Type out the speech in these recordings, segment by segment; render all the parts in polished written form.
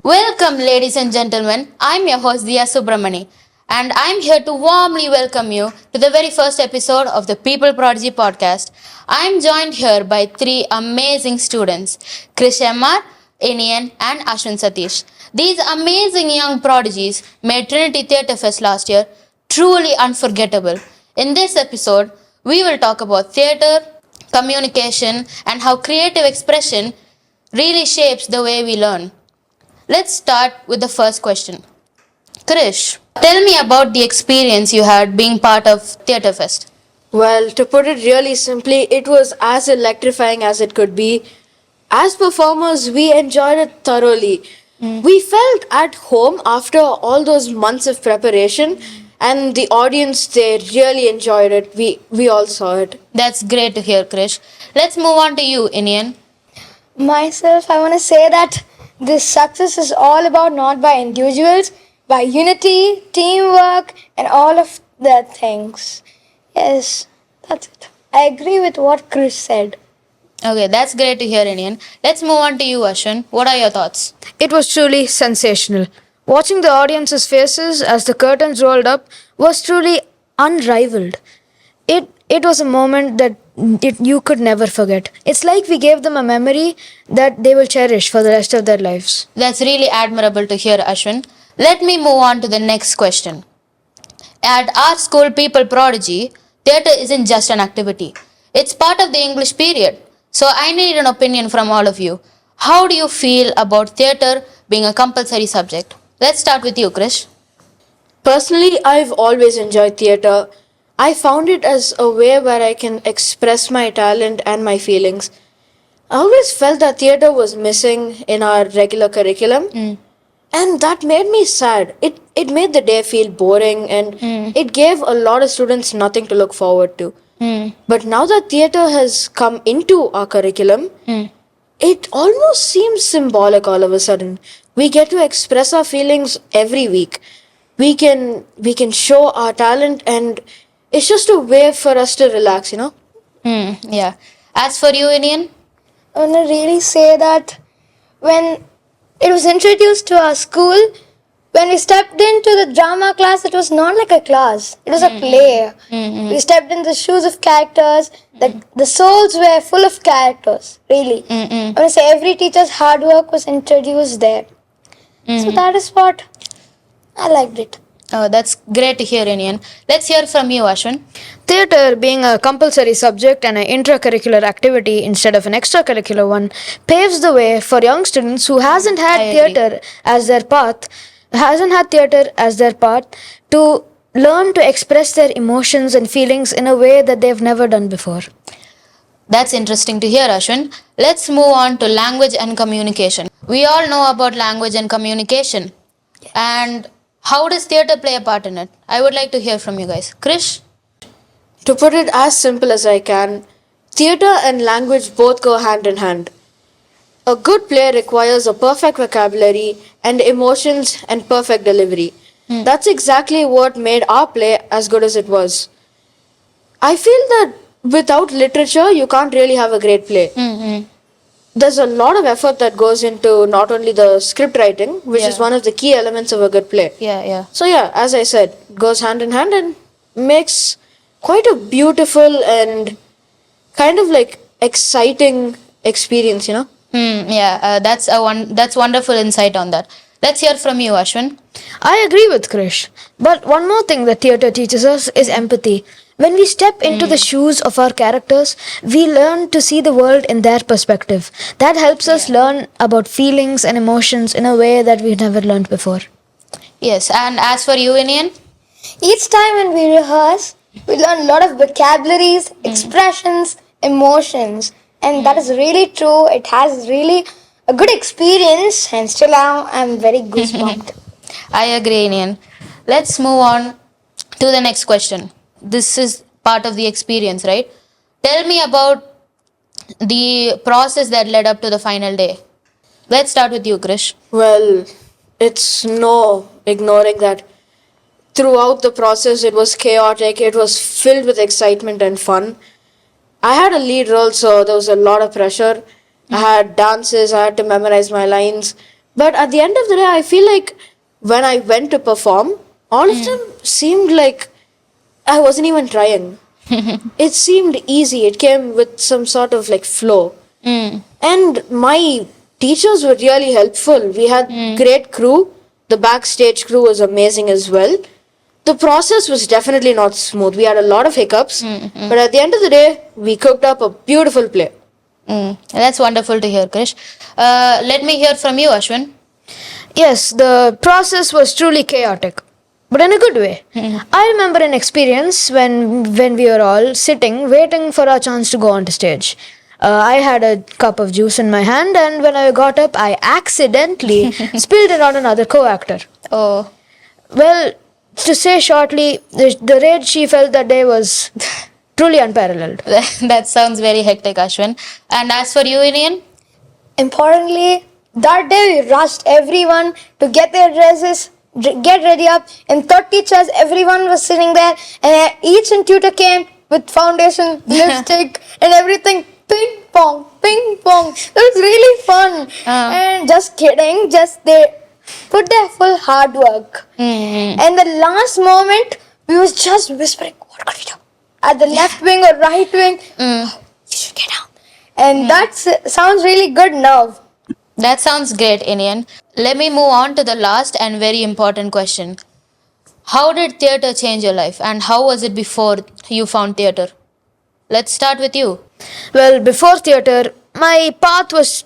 Welcome, ladies and gentlemen. I'm your host, Dia Subramani, and I'm here to warmly welcome you to the very first episode of the People Prodigy podcast. I'm joined here by three amazing students, Krish MR, Inian, and Ashwin Satish. These amazing young prodigies made Trinity Theatre Fest last year truly unforgettable. In this episode, we will talk about theatre, communication, and how creative expression really shapes the way we learn. Let's start with the first question. Krish, tell me about the experience you had being part of Theatre Fest. Well, to put it really simply, it was as electrifying as it could be. As performers, we enjoyed it thoroughly. We felt at home after all those months of preparation, and the audience, they really enjoyed it. We all saw it. That's great to hear, Krish. Let's move on to you, Inian. Myself, I want to say that this success is all about not by individuals, by unity, teamwork, and all of the things. Yes, that's it. I agree with what Chris said. Okay, that's great to hear, Inian. Let's move on to you, Ashwin. What are your thoughts? It was truly sensational. Watching the audience's faces as the curtains rolled up was truly unrivaled. It was a moment that you could never forget. It's like we gave them a memory that they will cherish for the rest of their lives. That's really admirable to hear, Ashwin. Let me move on to the next question. At our school, People Prodigy, theatre isn't just an activity. It's part of the English period. So I need an opinion from all of you. How do you feel about theatre being a compulsory subject? Let's start with you, Krish. Personally, I've always enjoyed theatre. I found it as a way where I can express my talent and my feelings. I always felt that theatre was missing in our regular curriculum. And that made me sad. It made the day feel boring and it gave a lot of students nothing to look forward to. But now that theatre has come into our curriculum, it almost seems symbolic all of a sudden. We get to express our feelings every week. We can show our talent, and it's just a way for us to relax, Yeah. As for you, Inian? I want to really say that when it was introduced to our school, when we stepped into the drama class, it was not like a class. It was a play. We stepped in the shoes of characters. The souls were full of characters, really. I want to say every teacher's hard work was introduced there. So that is what I liked it. Oh, that's great to hear, Inian. Let's hear from you, Ashwin. Theatre, being a compulsory subject and an intracurricular activity instead of an extracurricular one, paves the way for young students who hasn't had theatre as their path, to learn to express their emotions and feelings in a way that they've never done before. That's interesting to hear, Ashwin. Let's move on to language and communication. We all know about language and communication. And how does theatre play a part in it? I would like to hear from you guys. Krish? To put it as simple as I can, theatre and language both go hand in hand. A good play requires a perfect vocabulary and emotions and perfect delivery. That's exactly what made our play as good as it was. I feel that without literature, you can't really have a great play. There's a lot of effort that goes into not only the script writing, which is one of the key elements of a good play. Yeah. So yeah, as I said, goes hand in hand and makes quite a beautiful and kind of like exciting experience, That's wonderful insight on that. Let's hear from you, Ashwin. I agree with Krish. But one more thing that theatre teaches us is empathy. When we step into the shoes of our characters, we learn to see the world in their perspective. That helps us learn about feelings and emotions in a way that we've never learned before. Yes, and as for you, Inian? Each time when we rehearse, we learn a lot of vocabularies, expressions, emotions. And that is really true. It has really a good experience, and still now I'm very goosebumped. I agree, Inian. Let's move on to the next question. This is part of the experience, right? Tell me about the process that led up to the final day. Let's start with you, Krish. Well, it's no ignoring that throughout the process it was chaotic, it was filled with excitement and fun. I had a lead role, so there was a lot of pressure. I had dances, I had to memorize my lines. But at the end of the day, I feel like when I went to perform, all of them seemed like I wasn't even trying. It seemed easy. It came with some sort of like flow. And my teachers were really helpful. We had great crew. The backstage crew was amazing as well. The process was definitely not smooth. We had a lot of hiccups. But at the end of the day, we cooked up a beautiful play. That's wonderful to hear, Krish. Let me hear from you, Ashwin. Yes, the process was truly chaotic, but in a good way. I remember an experience when we were all sitting, waiting for our chance to go on to stage. I had a cup of juice in my hand, and when I got up, I accidentally spilled it on another co-actor. Oh, Well, to say shortly, the rage she felt that day was truly unparalleled. that sounds very hectic, Ashwin. And as for you, Inian? Importantly, that day we rushed everyone to get their dresses, get ready up. In 30 chairs, everyone was sitting there, and each tutor came with foundation, lipstick, and everything. Ping pong, ping pong. That was really fun. And just kidding, just they put their full hard work. And the last moment, we was just whispering, what could we do? At the left wing or right wing, you should get down. And that sounds really good now. That sounds great, Inian. Let me move on to the last and very important question. How did theatre change your life, and how was it before you found theatre? Let's start with you. Well, before theatre, my path was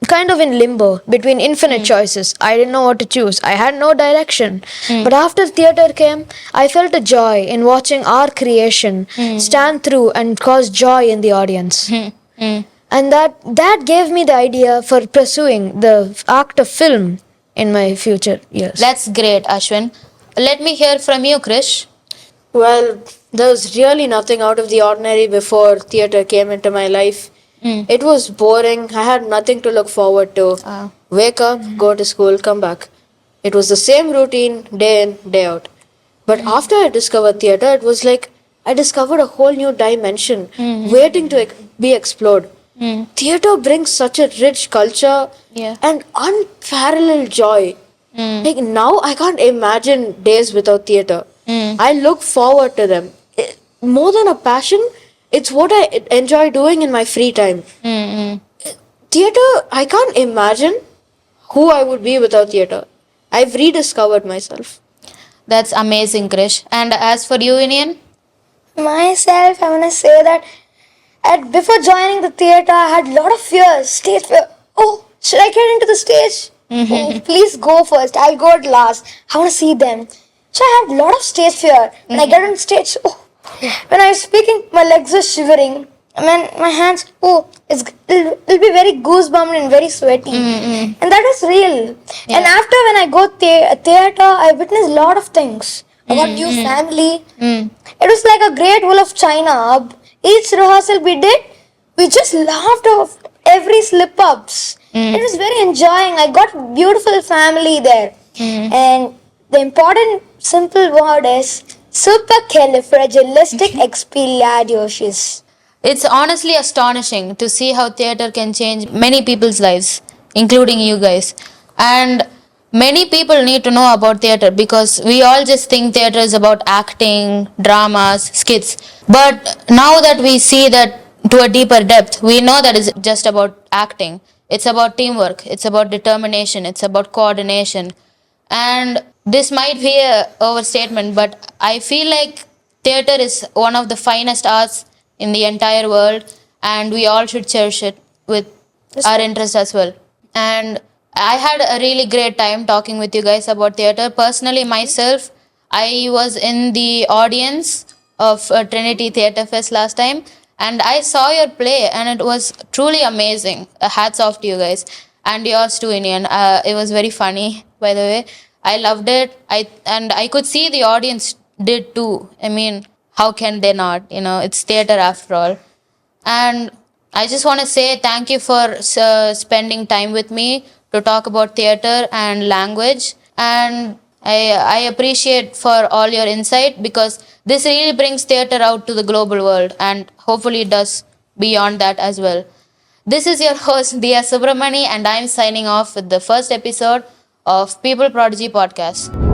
kind of in limbo between infinite choices. I didn't know what to choose. I had no direction. But after theatre came, I felt a joy in watching our creation stand through and cause joy in the audience. And that gave me the idea for pursuing the act of film in my future years. That's great, Ashwin. Let me hear from you, Krish. Well, there was really nothing out of the ordinary before theatre came into my life. It was boring. I had nothing to look forward to. Wake up, go to school, come back. It was the same routine day in, day out. But after I discovered theatre, it was like I discovered a whole new dimension waiting to be explored. Theatre brings such a rich culture Yeah. and unparalleled joy. Like now, I can't imagine days without theatre. I look forward to them. More than a passion, it's what I enjoy doing in my free time. Theatre, I can't imagine who I would be without theatre. I've rediscovered myself. That's amazing, Krish. And as for you, Inian? Myself, I want to say that before joining the theatre, I had a lot of fears, stage fear. Oh, should I get into the stage? Oh, please go first. I'll go at last. I want to see them. So I had a lot of stage fear. When I get on stage, when I was speaking, my legs were shivering. My hands, it'll be very goosebumped and very sweaty. And that was real. And after when I go theatre, I witnessed a lot of things. I got new family. It was like a great wall of China. Each rehearsal we did, we just laughed off every slip-ups. It was very enjoying. I got beautiful family there. And the important simple word is supercalifragilisticexpialidocious. It's honestly astonishing to see how theatre can change many people's lives, including you guys. And many people need to know about theatre because we all just think theatre is about acting, dramas, skits. But now that we see that to a deeper depth, we know that it's just about acting. It's about teamwork, it's about determination, it's about coordination. And this might be a overstatement, but I feel like theatre is one of the finest arts in the entire world, and we all should cherish it with our interest as well. And I had a really great time talking with you guys about theatre. Personally, myself, I was in the audience of Trinity Theatre Fest last time, and I saw your play, and it was truly amazing. Hats off to you guys, and yours too, Indian. It was very funny, by the way. I loved it. I could see the audience did too. I mean, how can they not? It's theatre after all. And I just want to say thank you for spending time with me to talk about theatre and language. And I appreciate for all your insight because this really brings theatre out to the global world and hopefully it does beyond that as well. This is your host Dia Subramani, and I'm signing off with the first episode of People Prodigy Podcast.